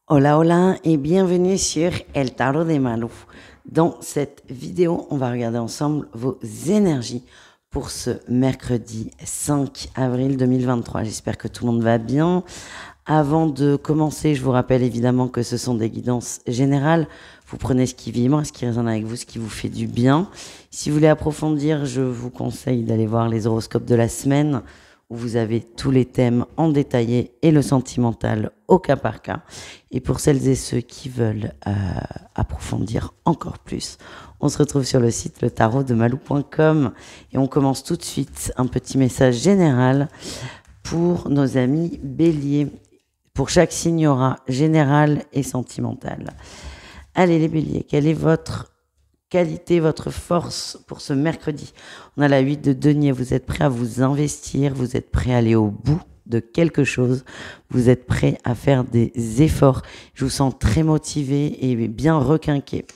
Hola, hola et bienvenue sur El Tarot de Malou. Dans cette vidéo, on va regarder ensemble vos énergies pour ce mercredi 5 avril 2023. J'espère que tout le monde va bien. Avant de commencer, je vous rappelle évidemment que ce sont des guidances générales. Vous prenez ce qui vibre, ce qui résonne avec vous, ce qui vous fait du bien. Si vous voulez approfondir, je vous conseille d'aller voir les horoscopes de la semaine où vous avez tous les thèmes en détaillé et le sentimental au cas par cas. Et pour celles et ceux qui veulent approfondir encore plus, on se retrouve sur le site letarotdemalou.com et on commence tout de suite un petit message général pour nos amis béliers. Pour chaque signe, il y aura général et sentimental. Allez les béliers, quelle est votre qualité, votre force pour ce mercredi? On a la 8 de denier, vous êtes prêt à vous investir, vous êtes prêt à aller au bout de quelque chose, vous êtes prêt à faire des efforts. Je vous sens très motivé et bien requinqué.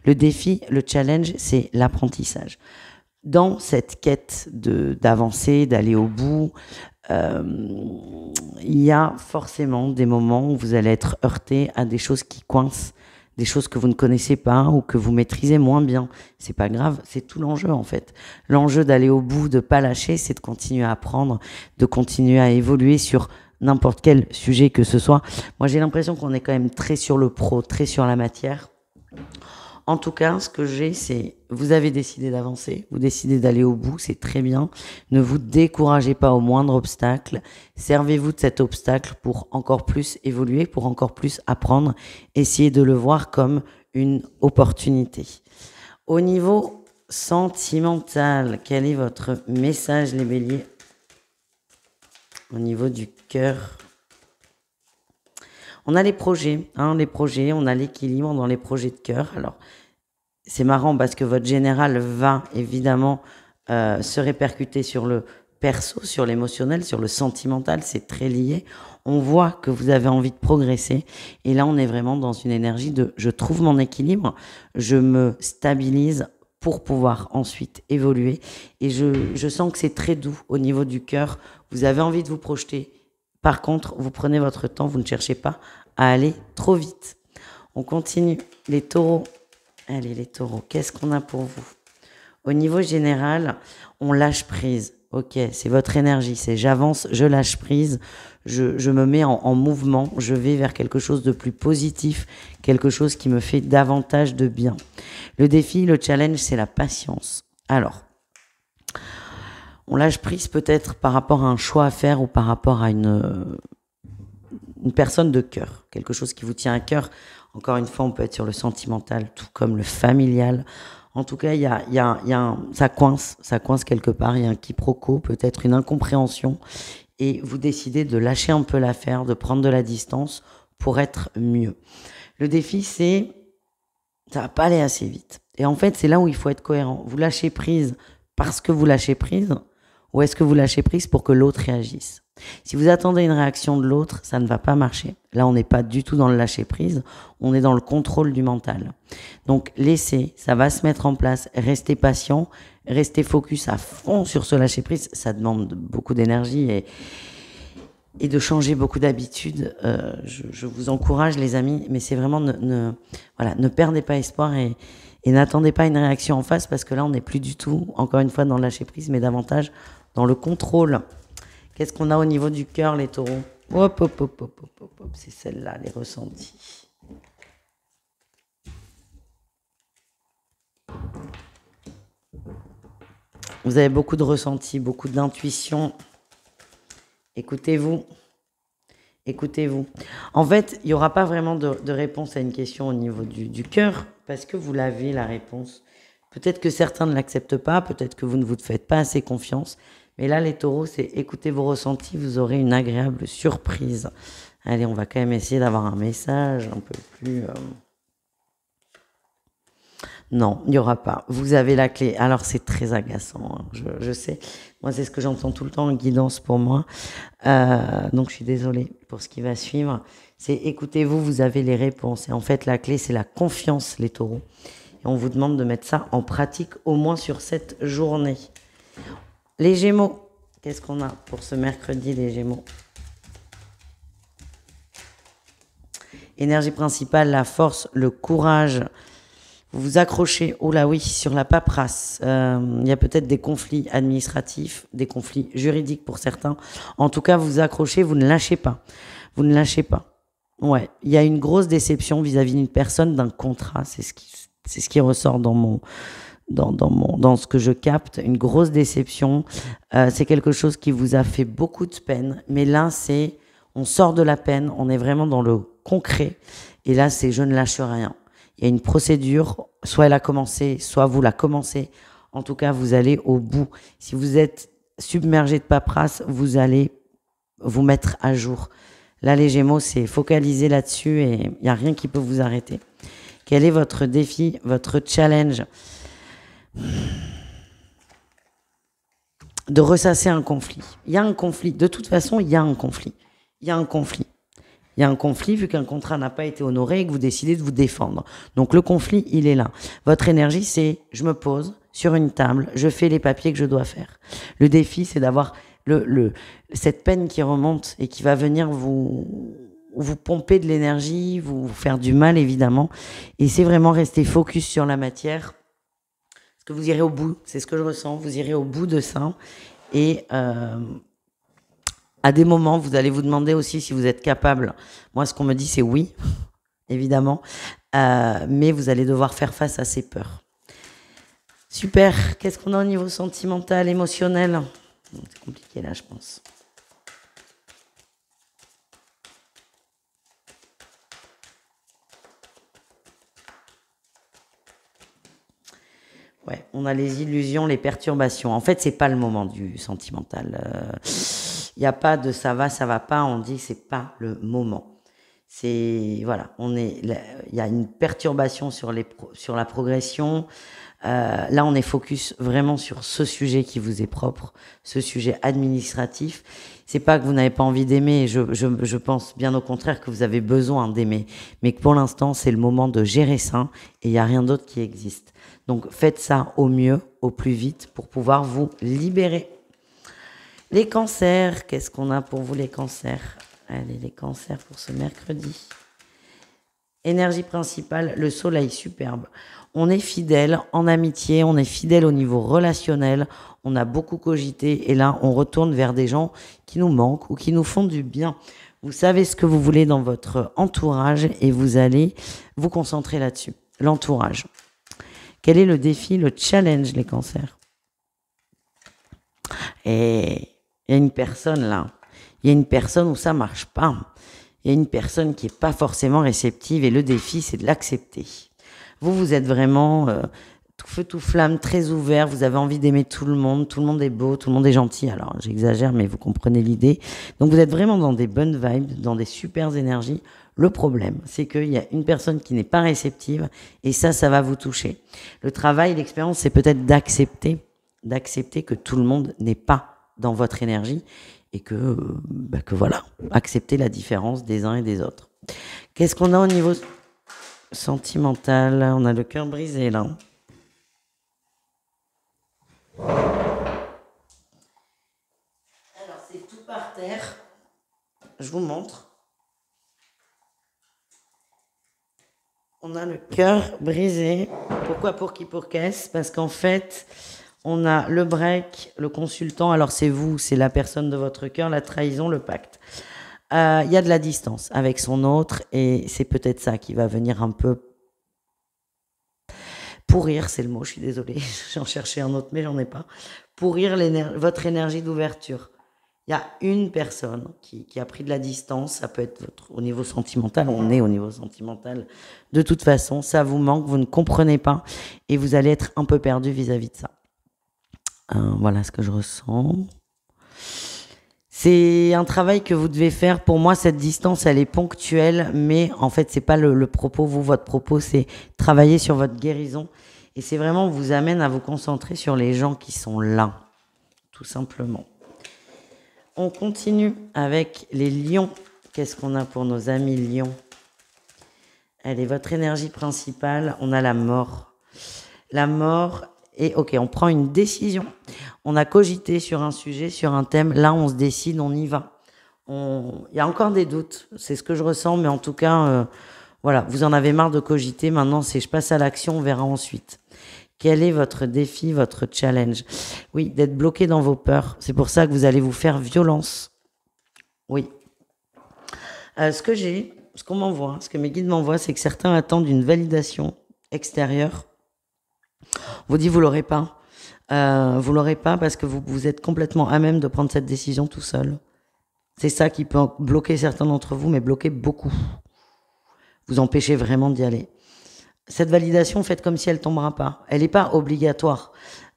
Le défi, le challenge, c'est l'apprentissage. Dans cette quête d'avancer, d'aller au bout, il y a forcément des moments où vous allez être heurté à des choses qui coincent, des choses que vous ne connaissez pas ou que vous maîtrisez moins bien. C'est pas grave, c'est tout l'enjeu en fait. L'enjeu d'aller au bout, de pas lâcher, c'est de continuer à apprendre, de continuer à évoluer sur n'importe quel sujet que ce soit. Moi, j'ai l'impression qu'on est quand même très sur le pro, très sur la matière. En tout cas, ce que j'ai, c'est vous avez décidé d'avancer, vous décidez d'aller au bout, c'est très bien. Ne vous découragez pas au moindre obstacle. Servez-vous de cet obstacle pour encore plus évoluer, pour encore plus apprendre. Essayez de le voir comme une opportunité. Au niveau sentimental, quel est votre message, les béliers? Au niveau du cœur, on a les projets, on a l'équilibre dans les projets de cœur. Alors, c'est marrant parce que votre général va évidemment se répercuter sur le perso, sur l'émotionnel, sur le sentimental, c'est très lié. On voit que vous avez envie de progresser et là on est vraiment dans une énergie de je trouve mon équilibre, je me stabilise pour pouvoir ensuite évoluer et je sens que c'est très doux au niveau du cœur, vous avez envie de vous projeter. Par contre, vous prenez votre temps, vous ne cherchez pas à aller trop vite. On continue. Les taureaux. Allez, les taureaux, qu'est-ce qu'on a pour vous? Au niveau général, on lâche prise. Ok, c'est votre énergie, c'est j'avance, je lâche prise, je me mets en mouvement, je vais vers quelque chose de plus positif, quelque chose qui me fait davantage de bien. Le défi, le challenge, c'est la patience. Alors, on lâche prise peut-être par rapport à un choix à faire ou par rapport à une personne de cœur, quelque chose qui vous tient à cœur. Encore une fois, on peut être sur le sentimental, tout comme le familial. En tout cas, ça coince quelque part, il y a un quiproquo, peut-être une incompréhension, et vous décidez de lâcher un peu l'affaire, de prendre de la distance pour être mieux. Le défi, c'est, ça va pas aller assez vite. Et en fait, c'est là où il faut être cohérent. Vous lâchez prise parce que vous lâchez prise, ou est-ce que vous lâchez prise pour que l'autre réagisse? Si vous attendez une réaction de l'autre, ça ne va pas marcher. Là, on n'est pas du tout dans le lâcher prise, on est dans le contrôle du mental. Donc, laissez, ça va se mettre en place. Restez patient, restez focus à fond sur ce lâcher prise. Ça demande beaucoup d'énergie et de changer beaucoup d'habitudes. Je vous encourage, les amis, mais c'est vraiment ne perdez pas espoir et n'attendez pas une réaction en face parce que là, on n'est plus du tout, encore une fois, dans le lâcher prise, mais davantage dans le contrôle. Qu'est-ce qu'on a au niveau du cœur, les taureaux? Hop, hop, hop, hop, hop, hop, hop. C'est celle-là, les ressentis. Vous avez beaucoup de ressentis, beaucoup d'intuition. Écoutez-vous. Écoutez-vous. En fait, il n'y aura pas vraiment de réponse à une question au niveau du cœur, parce que vous l'avez, la réponse. Peut-être que certains ne l'acceptent pas, peut-être que vous ne vous faites pas assez confiance. Mais là, les taureaux, c'est écoutez vos ressentis, vous aurez une agréable surprise. Allez, on va quand même essayer d'avoir un message un peu plus... Non, il n'y aura pas. Vous avez la clé. Alors, c'est très agaçant, hein. Je sais. Moi, c'est ce que j'entends tout le temps en guidance pour moi. Donc, je suis désolée pour ce qui va suivre. C'est écoutez-vous, vous avez les réponses. Et en fait, la clé, c'est la confiance, les taureaux. Et on vous demande de mettre ça en pratique au moins sur cette journée. Les Gémeaux, qu'est-ce qu'on a pour ce mercredi, les Gémeaux? Énergie principale, la force, le courage. Vous vous accrochez, oh là oui, sur la paperasse. Il y a peut-être des conflits administratifs, des conflits juridiques pour certains. En tout cas, vous vous accrochez, vous ne lâchez pas. Vous ne lâchez pas. Ouais, il y a une grosse déception vis-à-vis d'une personne, d'un contrat. C'est ce qui ressort dans ce que je capte. Une grosse déception. C'est quelque chose qui vous a fait beaucoup de peine. Mais là, on sort de la peine, on est vraiment dans le concret. Et là, c'est je ne lâche rien. Il y a une procédure, soit elle a commencé, soit vous la commencez. En tout cas, vous allez au bout. Si vous êtes submergé de paperasse, vous allez vous mettre à jour. Là, les Gémeaux, c'est focaliser là-dessus et il n'y a rien qui peut vous arrêter. Quel est votre défi, votre challenge? De ressasser un conflit. Il y a un conflit. De toute façon, il y a un conflit. Il y a un conflit. Il y a un conflit vu qu'un contrat n'a pas été honoré et que vous décidez de vous défendre. Donc le conflit, il est là. Votre énergie, c'est je me pose sur une table, je fais les papiers que je dois faire. Le défi, c'est d'avoir cette peine qui remonte et qui va venir vous pomper de l'énergie, vous faire du mal évidemment. Et c'est vraiment rester focus sur la matière. Parce que vous irez au bout, c'est ce que je ressens, vous irez au bout de ça. Et à des moments, vous allez vous demander aussi si vous êtes capable. Moi, ce qu'on me dit, c'est oui, évidemment. Mais vous allez devoir faire face à ces peurs. Super. Qu'est-ce qu'on a au niveau sentimental, émotionnel? C'est compliqué là, je pense. Ouais, on a les illusions, les perturbations. En fait, c'est pas le moment du sentimental. Il n'y a pas de ça va pas. On dit c'est pas le moment. C'est voilà, il y a une perturbation sur la progression. Là, on est focus vraiment sur ce sujet qui vous est propre, ce sujet administratif. C'est pas que vous n'avez pas envie d'aimer. Je pense bien au contraire que vous avez besoin d'aimer, mais que pour l'instant, c'est le moment de gérer ça et il y a rien d'autre qui existe. Donc, faites ça au mieux, au plus vite, pour pouvoir vous libérer. Les cancers, qu'est-ce qu'on a pour vous les cancers? Allez, les cancers pour ce mercredi. Énergie principale, le soleil, superbe. On est fidèle en amitié, on est fidèle au niveau relationnel, on a beaucoup cogité et là, on retourne vers des gens qui nous manquent ou qui nous font du bien. Vous savez ce que vous voulez dans votre entourage et vous allez vous concentrer là-dessus. L'entourage. Quel est le défi, le challenge, les cancers? Et il y a une personne là, il y a une personne où ça marche pas. Il y a une personne qui est pas forcément réceptive et le défi, c'est de l'accepter. Vous êtes vraiment tout feu, tout flamme, très ouvert, vous avez envie d'aimer tout le monde est beau, tout le monde est gentil. Alors, j'exagère, mais vous comprenez l'idée. Donc, vous êtes vraiment dans des bonnes vibes, dans des super énergies. Le problème, c'est qu'il y a une personne qui n'est pas réceptive et ça va vous toucher. Le travail, l'expérience, c'est peut-être d'accepter que tout le monde n'est pas dans votre énergie et que voilà, accepter la différence des uns et des autres. Qu'est-ce qu'on a au niveau sentimental? On a le cœur brisé là. Alors c'est tout par terre. Je vous montre. On a le cœur brisé. Pourquoi, pour qui, pour qu'est-ce? Parce qu'en fait, on a le break, le consultant. Alors c'est vous, c'est la personne de votre cœur, la trahison, le pacte. Il y a de la distance avec son autre et c'est peut-être ça qui va venir un peu pourrir, c'est le mot, je suis désolée, j'en cherchais un autre mais j'en ai pas. Pourrir votre énergie d'ouverture. Il y a une personne qui a pris de la distance, ça peut être au niveau sentimental, on est au niveau sentimental. De toute façon, ça vous manque, vous ne comprenez pas et vous allez être un peu perdu vis-à-vis de ça. Voilà ce que je ressens. C'est un travail que vous devez faire. Pour moi, cette distance, elle est ponctuelle, mais en fait, c'est pas le propos. Vous, votre propos, c'est travailler sur votre guérison. Et c'est vraiment, vous amène à vous concentrer sur les gens qui sont là, tout simplement. On continue avec les lions. Qu'est-ce qu'on a pour nos amis lions? Elle est votre énergie principale. On a la mort. La mort. Et ok, on prend une décision. On a cogité sur un sujet, sur un thème. Là, on se décide, on y va. Il y a encore des doutes, c'est ce que je ressens, mais en tout cas, voilà, vous en avez marre de cogiter. Maintenant, c'est je passe à l'action, on verra ensuite. Quel est votre défi, votre challenge? Oui, d'être bloqué dans vos peurs. C'est pour ça que vous allez vous faire violence. Oui. Ce qu'on m'envoie, ce que mes guides m'envoient, c'est que certains attendent une validation extérieure. On vous dit vous l'aurez pas. Vous l'aurez pas parce que vous êtes complètement à même de prendre cette décision tout seul. C'est ça qui peut bloquer certains d'entre vous, mais bloquer beaucoup. Vous empêchez vraiment d'y aller. Cette validation, faites comme si elle tombera pas. Elle n'est pas obligatoire.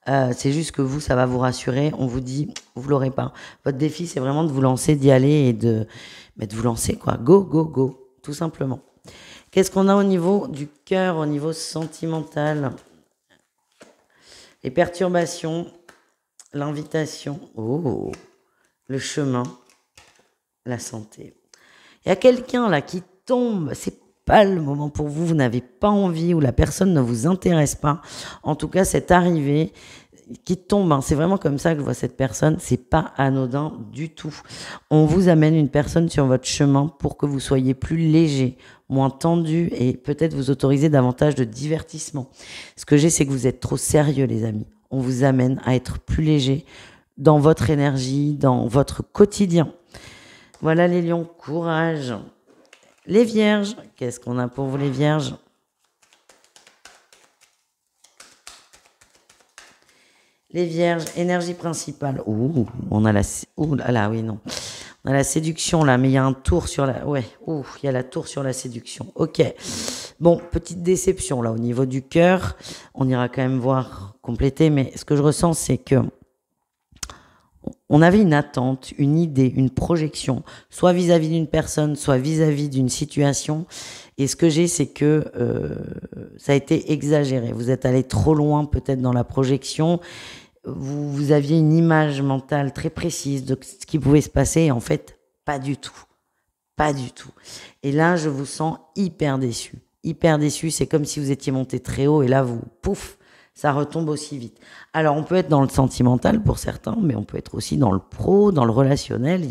C'est juste que vous, ça va vous rassurer. On vous dit, vous l'aurez pas. Votre défi, c'est vraiment de vous lancer, d'y aller et de vous lancer, quoi. Go, go, go. Tout simplement. Qu'est-ce qu'on a au niveau du cœur, au niveau sentimental? Les perturbations, l'invitation, le chemin, la santé. Il y a quelqu'un là qui tombe, c'est pas le moment pour vous, vous n'avez pas envie ou la personne ne vous intéresse pas. En tout cas, cette arrivée qui tombe, hein, c'est vraiment comme ça que je vois cette personne, c'est pas anodin du tout. On vous amène une personne sur votre chemin pour que vous soyez plus léger, moins tendu et peut-être vous autoriser davantage de divertissement. Ce que j'ai, c'est que vous êtes trop sérieux, les amis. On vous amène à être plus léger dans votre énergie, dans votre quotidien. Voilà les lions, courage. Les vierges, qu'est-ce qu'on a pour vous les vierges? Les vierges, énergie principale. On a la... là, là, oui, non. On a la séduction là, mais il y a un tour sur la... Ouais, il y a la tour sur la séduction. Ok. Bon, petite déception là au niveau du cœur. On ira quand même voir compléter, mais ce que je ressens, c'est que on avait une attente, une idée, une projection, soit vis-à-vis d'une personne, soit vis-à-vis d'une situation. Et ce que j'ai, c'est que ça a été exagéré. Vous êtes allé trop loin peut-être dans la projection. Vous aviez une image mentale très précise de ce qui pouvait se passer. Et en fait, pas du tout. Pas du tout. Et là, je vous sens hyper déçu. Hyper déçu. C'est comme si vous étiez monté très haut et là, pouf, ça retombe aussi vite. Alors, on peut être dans le sentimental pour certains, mais on peut être aussi dans le pro, dans le relationnel.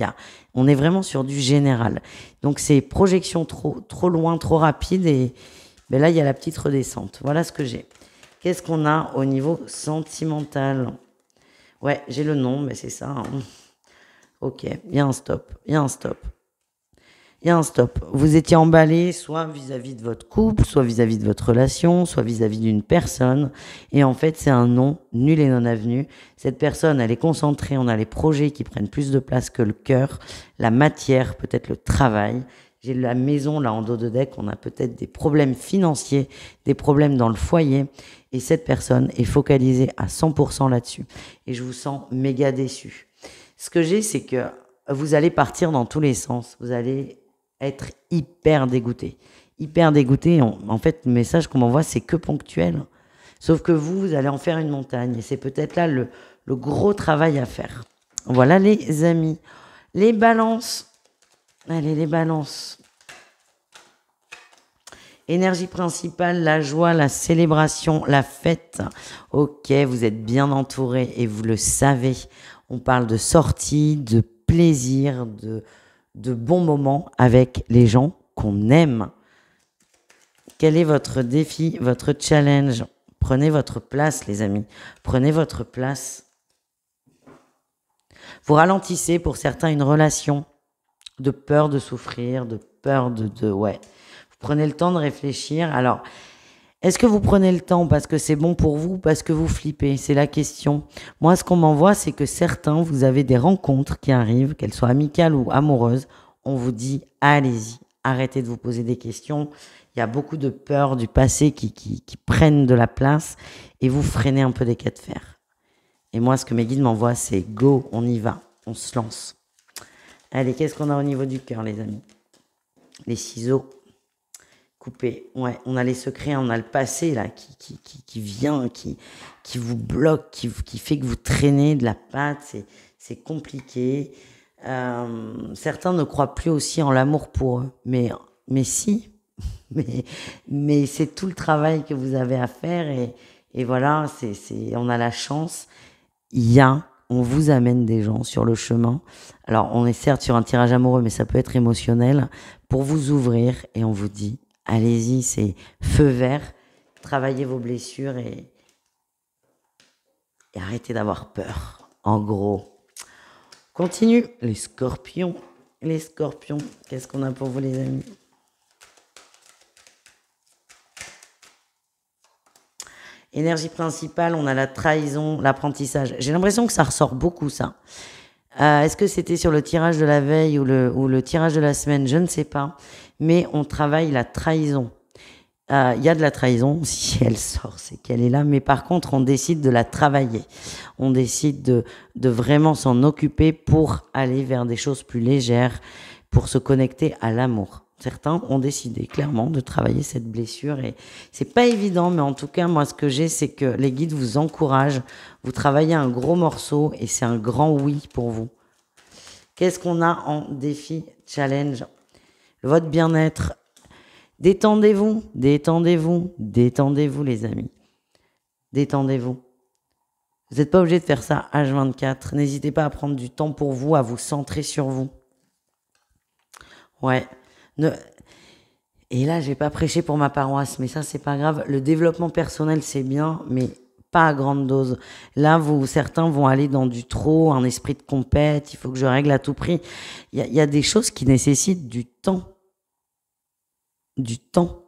On est vraiment sur du général. Donc, c'est projection trop loin, trop rapide. Et ben là, il y a la petite redescente. Voilà ce que j'ai. Qu'est-ce qu'on a au niveau sentimental? Ouais, j'ai le nom, mais c'est ça. Hein. Ok, il y a un stop. Il y a un stop. Il y a un stop. Vous étiez emballé soit vis-à-vis de votre couple, soit vis-à-vis de votre relation, soit vis-à-vis d'une personne. Et en fait, c'est un non, nul et non avenu. Cette personne, elle est concentrée. On a les projets qui prennent plus de place que le cœur, la matière, peut-être le travail. J'ai la maison, là, en dos de deck. On a peut-être des problèmes financiers, des problèmes dans le foyer. Et cette personne est focalisée à 100% là-dessus. Et je vous sens méga déçu. Ce que j'ai, c'est que vous allez partir dans tous les sens. Vous allez être hyper dégoûté. Hyper dégoûté. En fait, le message qu'on m'envoie, c'est que ponctuel. Sauf que vous allez en faire une montagne. Et c'est peut-être là le gros travail à faire. Voilà les amis. Les balances. Allez, les balances. Énergie principale, la joie, la célébration, la fête. Ok, vous êtes bien entouré et vous le savez. On parle de sortie, de plaisir, de bons moments avec les gens qu'on aime. Quel est votre défi, votre challenge? Prenez votre place, les amis. Prenez votre place. Vous ralentissez pour certains une relation de peur de souffrir, de peur ouais. Vous prenez le temps de réfléchir. Alors, est-ce que vous prenez le temps parce que c'est bon pour vous, parce que vous flippez? C'est la question. Moi, ce qu'on m'envoie, c'est que certains, vous avez des rencontres qui arrivent, qu'elles soient amicales ou amoureuses. On vous dit, allez-y, arrêtez de vous poser des questions. Il y a beaucoup de peurs du passé qui prennent de la place et vous freinez un peu des cas de fer. Et moi, ce que mes guides m'envoient, c'est go, on y va, on se lance. Allez, qu'est-ce qu'on a au niveau du cœur, les amis? Les ciseaux. Coupé. Ouais, on a les secrets, on a le passé là qui vient, qui vous bloque, qui fait que vous traînez de la patte, c'est compliqué. Certains ne croient plus aussi en l'amour pour eux, mais si, mais c'est tout le travail que vous avez à faire et voilà, on a la chance. Il y a on vous amène des gens sur le chemin. Alors, on est certes sur un tirage amoureux, mais ça peut être émotionnel, pour vous ouvrir et on vous dit, allez-y, c'est feu vert, travaillez vos blessures et arrêtez d'avoir peur. En gros, continue. Les scorpions, qu'est-ce qu'on a pour vous les amis? Énergie principale, on a la trahison, l'apprentissage. J'ai l'impression que ça ressort beaucoup, ça. Est-ce que c'était sur le tirage de la veille ou le tirage de la semaine? Je ne sais pas. Mais on travaille la trahison. Il y a de la trahison, si elle sort, c'est qu'elle est là. Mais par contre, on décide de la travailler. On décide de vraiment s'en occuper pour aller vers des choses plus légères, pour se connecter à l'amour. Certains ont décidé clairement de travailler cette blessure et c'est pas évident, mais en tout cas, moi, ce que j'ai, c'est que les guides vous encouragent. Vous travaillez un gros morceau et c'est un grand oui pour vous. Qu'est-ce qu'on a en défi, challenge? Votre bien-être. Détendez-vous, détendez-vous, détendez-vous, les amis. Détendez-vous. Vous n'êtes pas obligé de faire ça H24. N'hésitez pas à prendre du temps pour vous, à vous centrer sur vous. Ouais. Et là, j'ai pas prêché pour ma paroisse, mais ça, c'est pas grave. Le développement personnel, c'est bien, mais pas à grande dose. Là, certains vont aller dans du trop, un esprit de compète, il faut que je règle à tout prix. Il y a des choses qui nécessitent du temps. Du temps.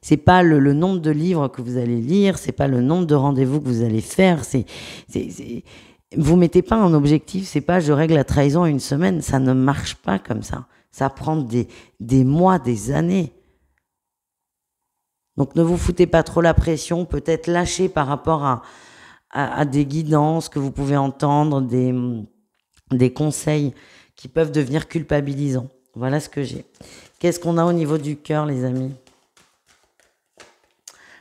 C'est pas le nombre de livres que vous allez lire, c'est pas le nombre de rendez-vous que vous allez faire, vous mettez pas un objectif, c'est pas je règle la trahison en une semaine, ça ne marche pas comme ça. Ça prend des mois, des années. Donc ne vous foutez pas trop la pression, peut-être lâcher par rapport à des guidances que vous pouvez entendre, des conseils qui peuvent devenir culpabilisants. Voilà ce que j'ai. Qu'est-ce qu'on a au niveau du cœur, les amis?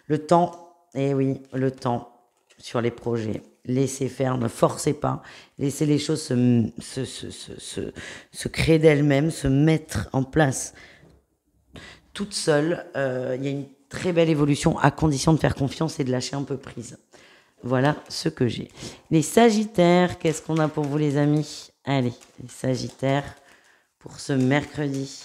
Le temps, eh oui, le temps sur les projets. Laissez faire, ne forcez pas. Laissez les choses se créer d'elles-mêmes, se mettre en place toutes seules. Il y a une très belle évolution à condition de faire confiance et de lâcher un peu prise. Voilà ce que j'ai. Les Sagittaires, qu'est-ce qu'on a pour vous, les amis? Allez, les Sagittaires, pour ce mercredi.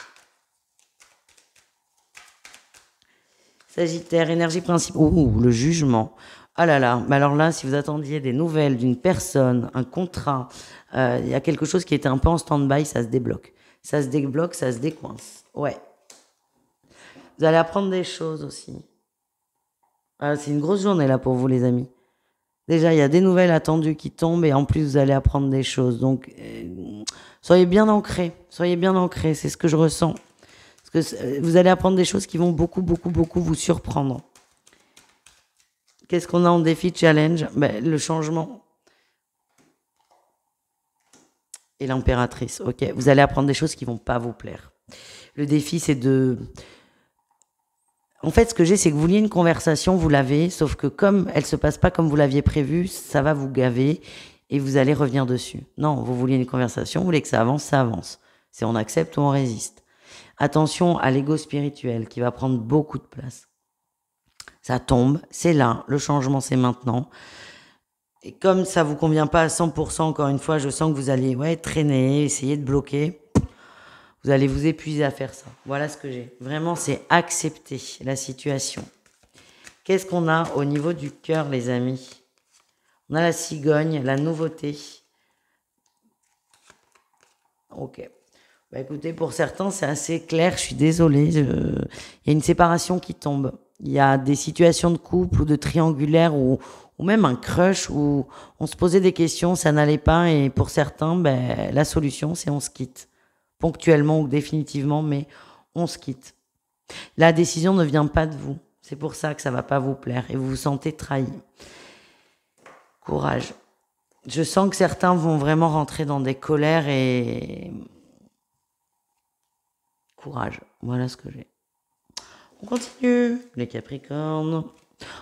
Sagittaire, énergie principale. Ouh, le jugement. Ah là là, mais alors là, si vous attendiez des nouvelles d'une personne, un contrat, il y a quelque chose qui était un peu en stand-by, ça se débloque. Ça se débloque, ça se décoince. Ouais. Vous allez apprendre des choses aussi. Ah, c'est une grosse journée là pour vous, les amis. Déjà, il y a des nouvelles attendues qui tombent et en plus, vous allez apprendre des choses. Donc, soyez bien ancrés. Soyez bien ancrés, c'est ce que je ressens. Parce que vous allez apprendre des choses qui vont beaucoup, beaucoup, beaucoup vous surprendre. Qu'est-ce qu'on a en défi challenge? Le changement. Et l'impératrice. Ok, vous allez apprendre des choses qui vont pas vous plaire. Le défi, c'est de... En fait, ce que j'ai, c'est que vous vouliez une conversation, vous l'avez, sauf que comme elle se passe pas comme vous l'aviez prévu, ça va vous gaver et vous allez revenir dessus. Non, vous vouliez une conversation, vous voulez que ça avance, ça avance. C'est on accepte ou on résiste. Attention à l'ego spirituel qui va prendre beaucoup de place. Ça tombe, c'est là, le changement c'est maintenant. Et comme ça vous convient pas à 100%, encore une fois, je sens que vous allez traîner, essayer de bloquer. Vous allez vous épuiser à faire ça. Voilà ce que j'ai. Vraiment, c'est accepter la situation. Qu'est-ce qu'on a au niveau du cœur, les amis? On a la cigogne, la nouveauté. Ok. Écoutez, pour certains, c'est assez clair. Je suis désolée. Il y a une séparation qui tombe. Il y a des situations de couple ou de triangulaire ou même un crush où on se posait des questions, ça n'allait pas. Et pour certains, la solution, c'est on se quitte. Ponctuellement ou définitivement, mais on se quitte. La décision ne vient pas de vous. C'est pour ça que ça va pas vous plaire et vous vous sentez trahi. Courage. Je sens que certains vont vraiment rentrer dans des colères et... Courage. Voilà ce que j'ai. On continue. Les Capricornes.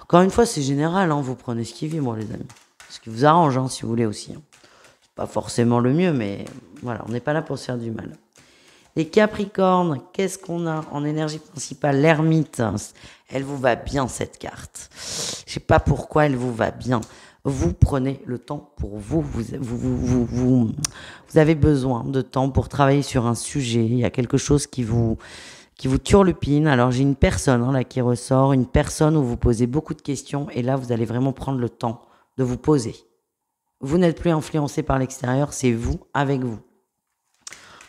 Encore une fois, c'est général, hein. Vous prenez ce qui vit, moi, les amis. Ce qui vous arrange, hein, si vous voulez aussi. Hein. C'est pas forcément le mieux, mais voilà, on n'est pas là pour se faire du mal. Les Capricornes, qu'est-ce qu'on a en énergie principale? L'ermite, elle vous va bien cette carte. Je sais pas pourquoi elle vous va bien. Vous prenez le temps pour vous. Vous avez besoin de temps pour travailler sur un sujet. Il y a quelque chose qui vous turlupine. Alors j'ai une personne là qui ressort, une personne où vous posez beaucoup de questions et là vous allez vraiment prendre le temps de vous poser. Vous n'êtes plus influencé par l'extérieur, c'est vous avec vous.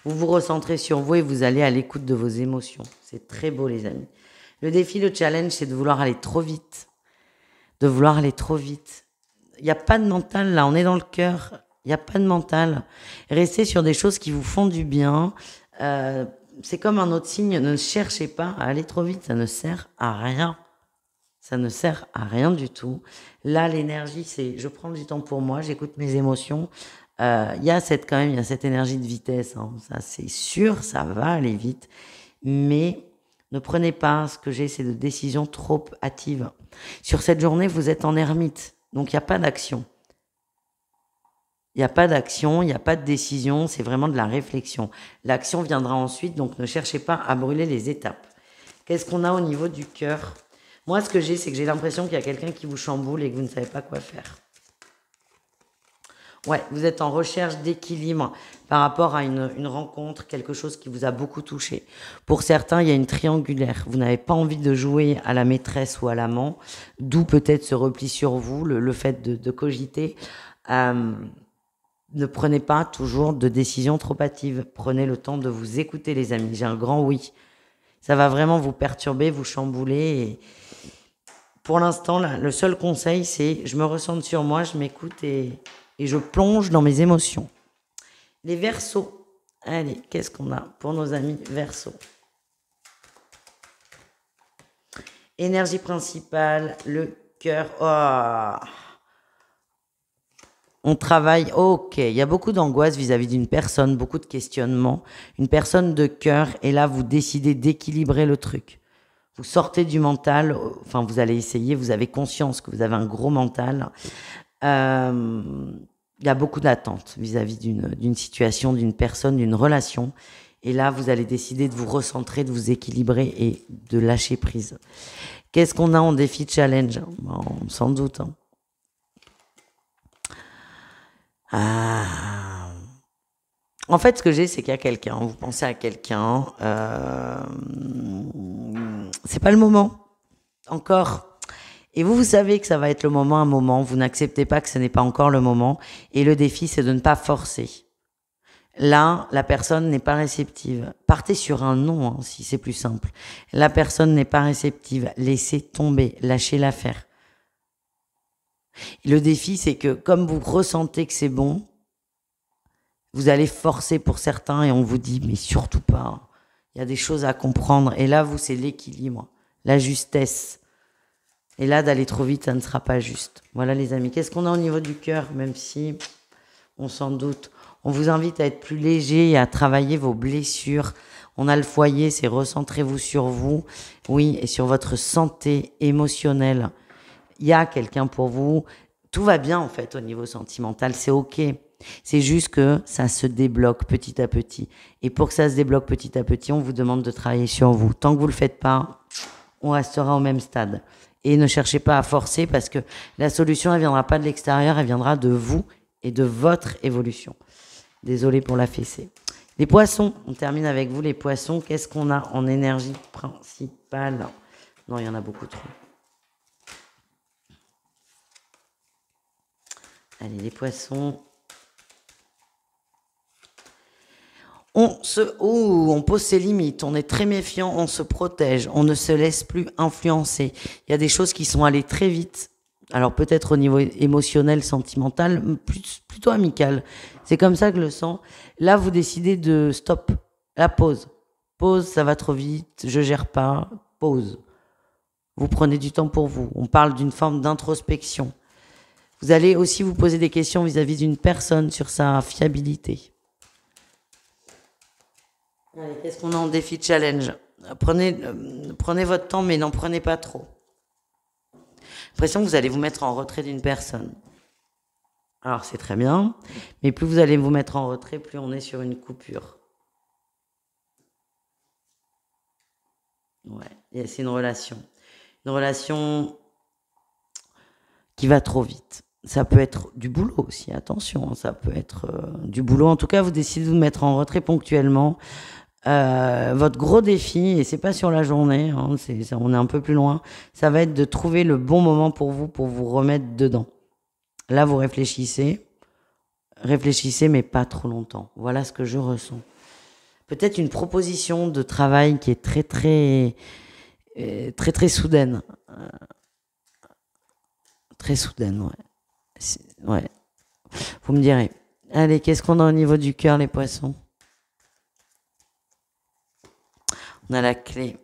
Vous vous recentrez sur vous et vous allez à l'écoute de vos émotions. C'est très beau les amis. Le défi, le challenge, c'est de vouloir aller trop vite. De vouloir aller trop vite. Il n'y a pas de mental là, on est dans le cœur. Il n'y a pas de mental. Restez sur des choses qui vous font du bien. C'est comme un autre signe, ne cherchez pas à aller trop vite, ça ne sert à rien. Ça ne sert à rien du tout. Là, l'énergie, c'est je prends du temps pour moi, j'écoute mes émotions. Il y a cette énergie de vitesse, hein. Ça c'est sûr, ça va aller vite. Mais ne prenez pas, ce que j'ai, c'est de décisions trop hâtives. Sur cette journée, vous êtes en ermite, donc il n'y a pas d'action. Il n'y a pas d'action, il n'y a pas de décision, c'est vraiment de la réflexion. L'action viendra ensuite, donc ne cherchez pas à brûler les étapes. Qu'est-ce qu'on a au niveau du cœur? Moi, ce que j'ai, c'est que j'ai l'impression qu'il y a quelqu'un qui vous chamboule et que vous ne savez pas quoi faire. Ouais, vous êtes en recherche d'équilibre par rapport à une rencontre, quelque chose qui vous a beaucoup touché. Pour certains, il y a une triangulaire. Vous n'avez pas envie de jouer à la maîtresse ou à l'amant, d'où peut-être ce repli sur vous, le fait de cogiter. Ne prenez pas toujours de décisions trop hâtives. Prenez le temps de vous écouter, les amis. J'ai un grand oui. Ça va vraiment vous perturber, vous chambouler. Et pour l'instant, là, le seul conseil, c'est je me ressens sur moi, je m'écoute et je plonge dans mes émotions. Les Verseaux. Allez, qu'est-ce qu'on a pour nos amis Verseaux? Énergie principale, le cœur. Oh. On travaille, ok, il y a beaucoup d'angoisse vis-à-vis d'une personne, beaucoup de questionnements. Une personne de cœur, et là, vous décidez d'équilibrer le truc. Vous sortez du mental, enfin, vous allez essayer, vous avez conscience que vous avez un gros mental. Il y a beaucoup d'attentes vis-à-vis d'une situation, d'une personne, d'une relation. Et là, vous allez décider de vous recentrer, de vous équilibrer et de lâcher prise. Qu'est-ce qu'on a en défi challenge? Bon, sans doute. Hein. Ah. En fait, ce que j'ai, c'est qu'il y a quelqu'un. Vous pensez à quelqu'un. C'est pas le moment. Encore. Et vous savez que ça va être le moment, un moment. Vous n'acceptez pas que ce n'est pas encore le moment. Et le défi, c'est de ne pas forcer. Là, la personne n'est pas réceptive. Partez sur un non, hein, si c'est plus simple. La personne n'est pas réceptive. Laissez tomber. Lâchez l'affaire. Le défi, c'est que comme vous ressentez que c'est bon, vous allez forcer pour certains et on vous dit, mais surtout pas. Il y a des choses à comprendre. Et là, vous, c'est l'équilibre, la justesse. Et là, d'aller trop vite, ça ne sera pas juste. Voilà, les amis. Qu'est-ce qu'on a au niveau du cœur, même si on s'en doute? On vous invite à être plus léger et à travailler vos blessures. On a le foyer, c'est recentrez-vous sur vous. Oui, et sur votre santé émotionnelle. Il y a quelqu'un pour vous. Tout va bien, en fait, au niveau sentimental. C'est OK. C'est juste que ça se débloque petit à petit. Et pour que ça se débloque petit à petit, on vous demande de travailler sur vous. Tant que vous le faites pas, on restera au même stade. Et ne cherchez pas à forcer parce que la solution, elle viendra pas de l'extérieur, elle viendra de vous et de votre évolution. Désolée pour la fessée. Les poissons, on termine avec vous les poissons. Qu'est-ce qu'on a en énergie principale? Non, il y en a beaucoup trop. Allez, les poissons. On pose ses limites, on est très méfiant, on se protège, on ne se laisse plus influencer. Il y a des choses qui sont allées très vite. Alors peut-être au niveau émotionnel, sentimental, plutôt amical. C'est comme ça que je le sens. Là, vous décidez de stop, la pause. Pause, ça va trop vite, je gère pas. Pause. Vous prenez du temps pour vous. On parle d'une forme d'introspection. Vous allez aussi vous poser des questions vis-à-vis d'une personne sur sa fiabilité. Allez, qu'est-ce qu'on a en défi challenge? Prenez votre temps, mais n'en prenez pas trop. L'impression que vous allez vous mettre en retrait d'une personne. Alors c'est très bien, mais plus vous allez vous mettre en retrait, plus on est sur une coupure. Ouais, c'est une relation. Une relation qui va trop vite. Ça peut être du boulot aussi, attention, ça peut être du boulot. En tout cas, vous décidez de vous mettre en retrait ponctuellement. Votre gros défi, et c'est pas sur la journée, hein, on est un peu plus loin, ça va être de trouver le bon moment pour vous remettre dedans. Là, vous réfléchissez, mais pas trop longtemps. Voilà ce que je ressens. Peut-être une proposition de travail qui est très soudaine. Très soudaine, ouais. Ouais. Vous me direz. Allez, qu'est-ce qu'on a au niveau du cœur, les poissons? On a la clé.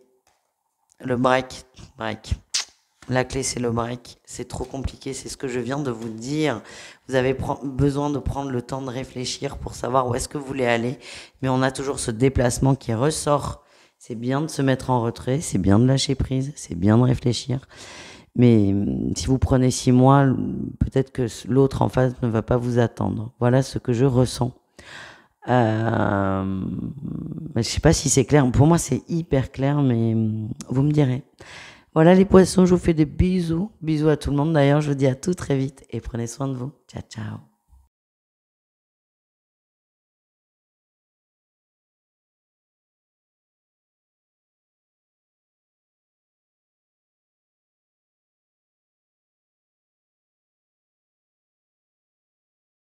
Le break. La clé, c'est le break. C'est trop compliqué, c'est ce que je viens de vous dire. Vous avez besoin de prendre le temps de réfléchir pour savoir où est-ce que vous voulez aller. Mais on a toujours ce déplacement qui ressort. C'est bien de se mettre en retrait, c'est bien de lâcher prise, c'est bien de réfléchir. Mais si vous prenez 6 mois, peut-être que l'autre en face ne va pas vous attendre. Voilà ce que je ressens. Je sais pas si c'est clair. Pour moi, c'est hyper clair, mais vous me direz. Voilà les poissons, je vous fais des bisous. Bisous à tout le monde. D'ailleurs, je vous dis à tout très vite et prenez soin de vous. Ciao, ciao.